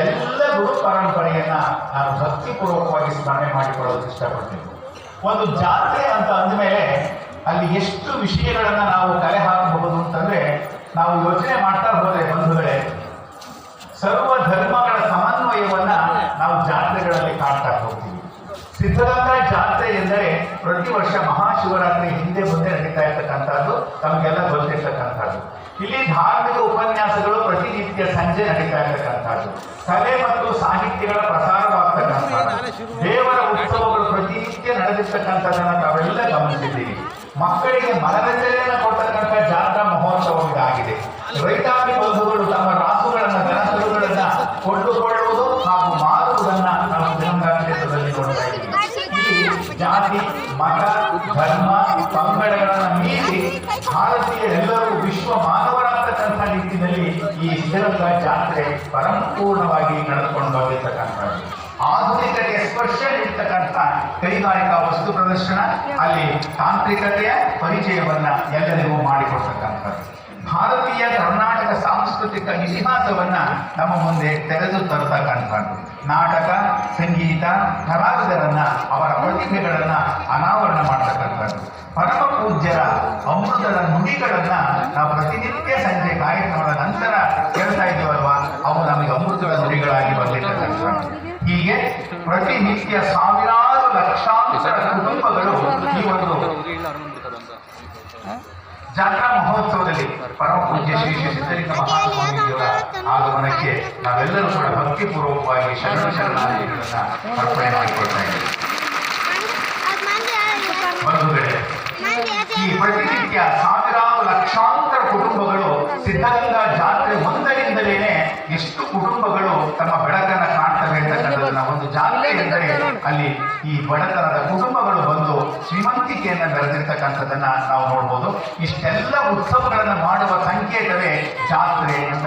ಎಲ್ಲ ಗುರು ಪರಂಪರೆಯನ್ನ ನಾನು ಭಕ್ತಿಪೂರ್ವಕವಾಗಿ ಸ್ಮರಣೆ ಮಾಡಿಕೊಳ್ಳೋದಕ್ಕೆ ಇಷ್ಟಪಡ್ತೀನಿ. ಒಂದು ಜಾತ್ರೆ ಅಂತ ಅಂದಮೇಲೆ ಅಲ್ಲಿ ಎಷ್ಟು ವಿಷಯಗಳನ್ನ ನಾವು ಕಲೆ ಹಾಕಬಹುದು ಅಂತಂದ್ರೆ, ನಾವು ಯೋಚನೆ ಮಾಡ್ತಾ ಹೋದ್ರೆ ಬಂಧುಗಳೇ, ಸರ್ವ ಧರ್ಮಗಳ ಸಮನ್ವಯವನ್ನ ನಾವು ಜಾತ್ರೆಗಳಲ್ಲಿ ಕಾಣ್ತಾ ಹೋಗ್ತೀವಿ. ಸಿದ್ಧಗಂಗಾ ಜಾತ್ರೆ ಎಂದರೆ ಪ್ರತಿ ವರ್ಷ ಮಹಾಶಿವರಾತ್ರಿ ಹಿಂದೆ ಮುಂದೆ ನಡೀತಾ ಇರ್ತಕ್ಕಂಥದ್ದು ತಮಗೆಲ್ಲ ಗೊತ್ತಿರ್ತಕ್ಕಂಥದ್ದು. ಇಲ್ಲಿ ಧಾರ್ಮಿಕ ಉಪನ್ಯಾಸಗಳು ಪ್ರತಿನಿತ್ಯ ಸಂಜೆ ನಡೀತಾ ಇರ್ತಕ್ಕಂಥದ್ದು, ಕಲೆ ಮತ್ತು ಸಾಹಿತ್ಯಗಳ ಪ್ರಸಾರವಾಗ್ತಕ್ಕಂಥದ್ದು, ದೇವರ ಉತ್ಸವಗಳು ಪ್ರತಿನಿತ್ಯ ನಡೆದಿರ್ತಕ್ಕಂಥದ್ದನ್ನ ತಾವೆಲ್ಲ ಗಮನಿಸಿದ್ದೀವಿ. ಮಕ್ಕಳಿಗೆ ಮನರಂಜನೆಯನ್ನು ಕೊಡ್ತಕ್ಕಂಥ ಜಾತ್ರಾ ಮಹೋತ್ಸವ ಇದಾಗಿದೆ. ರೈತಾಪಿ ಬಂಧುಗಳು ತಮ್ಮ ರಾಸುಗಳನ್ನ ದನಕರುಗಳನ್ನ ಕೊಂಡುಕೊಳ್ಳುವುದು ಹಾಗೂ ಮಾರುವುದನ್ನ ನಾವು ಸಿದ್ಧಗಂಗಾ ಕ್ಷೇತ್ರದಲ್ಲಿ ನೋಡ್ತಾ ಇದ್ದೀವಿ. ಇಲ್ಲಿ ಜಾತಿ, ಮತ, ಧರ್ಮ, ಪಂಗಡಗಳನ್ನು ಮೀರಿ ಭಾರತೀಯರೆಲ್ಲರೂ ವಿಶ್ವ ಮಾನವರಾಗ್ತಕ್ಕಂಥ ನಿಟ್ಟಿನಲ್ಲಿ ಈ ಸಿದ್ಧಗಂಗಾ ಜಾತ್ರೆ ಪರಂಪೂರ್ಣವಾಗಿ ನಡೆದುಕೊಂಡು ಬಂದಿರ್ತಕ್ಕಂಥದ್ದು. ಆಧುನಿಕತೆಯ ಸ್ಪರ್ಶ ನೀಡ್ತಕ್ಕಂಥ ಕೈಗಾರಿಕಾ ವಸ್ತು ಪ್ರದರ್ಶನ, ಅಲ್ಲಿ ತಾಂತ್ರಿಕತೆಯ ಪರಿಚಯವನ್ನ ಎಲ್ಲರಿಗೂ ಮಾಡಿಕೊಡ್ತಕ್ಕಂಥದ್ದು. ಭಾರತೀಯ ಕರ್ನಾಟಕ ಸಾಂಸ್ಕೃತಿಕ ಇತಿಹಾಸವನ್ನ ನಮ್ಮ ಮುಂದೆ ತೆರೆದು ತರತಕ್ಕಂಥದ್ದು. ನಾಟಕ, ಸಂಗೀತ, ಕಲಾವಿದರನ್ನ ಅವರ ಪ್ರತಿಭೆಗಳನ್ನ ಅನಾವರಣ ಮಾಡತಕ್ಕಂಥದ್ದು. ಪರಮ ಪೂಜ್ಯರ ಅಮೃತದ ನುಡಿಗಳನ್ನ ನಾವು ಪ್ರತಿನಿತ್ಯ ಸಂಜೆ ಕಾರ್ಯಕ್ರಮದ ನಂತರ ಕೇಳ್ತಾ ಇದ್ದೀವಲ್ವಾ, ಅವು ನಮಗೆ ಅಮೃತದ ನುಡಿಗಳಾಗಿ ಬಂದಿರತಕ್ಕಂಥದ್ದು. ಹೀಗೆ ಪ್ರತಿನಿತ್ಯ ಸಾವಿರಾರು ಲಕ್ಷಾಂತರ ಕುಟುಂಬಗಳು ಈ ಒಂದು ಜಾತ್ರಾ ಮಹೋತ್ಸವದಲ್ಲಿ ಪರಮ ಪೂಜ್ಯ ಶ್ರೀ ಶ್ರೀ ಸಿದ್ಧಲಿಂಗ ಮಹಾಸ್ವಾಮಿಯವರ ಆಗಮನಕ್ಕೆ ನಾವೆಲ್ಲರೂ ಕೂಡ ಭಕ್ತಿಪೂರ್ವಕವಾಗಿ ಶರಣಾರ್ಥಿಗಳನ್ನ ಅರ್ಪಣೆ ಮಾಡಿಕೊಳ್ತಾ ಇದ್ದೇವೆ. ಬಂಧುಗಳೇ, ಈ ಪ್ರತಿನಿತ್ಯ ಸಾವಿರಾರು ಲಕ್ಷಾಂತರ ಕುಟುಂಬಗಳು ಸಿದ್ಧಗಂಗಾ ಜಾತ್ರೆ ಒಂದರಿಂದಲೇ ಎಷ್ಟು ಕುಟುಂಬಗಳು ತಮ್ಮ ಬೆಳಕನ್ನು ಕಾಣ್ತವೆ ಅಂತಕ್ಕಂಥದ್ದನ್ನ, ಒಂದು ಜಾತ್ರೆ ಎಂದರೆ ಅಲ್ಲಿ ಈ ಬಡತನದ ಕುಟುಂಬಗಳು ಬಂದು ಶ್ರೀಮಂತಿಕೆಯನ್ನು ಬೆಳೆದಿರ್ತಕ್ಕಂಥದ್ದನ್ನ ನಾವು ನೋಡ್ಬೋದು. ಇಷ್ಟೆಲ್ಲ ಉತ್ಸವಗಳನ್ನು ಮಾಡುವ ಸಂಕೇತವೇ ಜಾತ್ರೆ ಅಂತ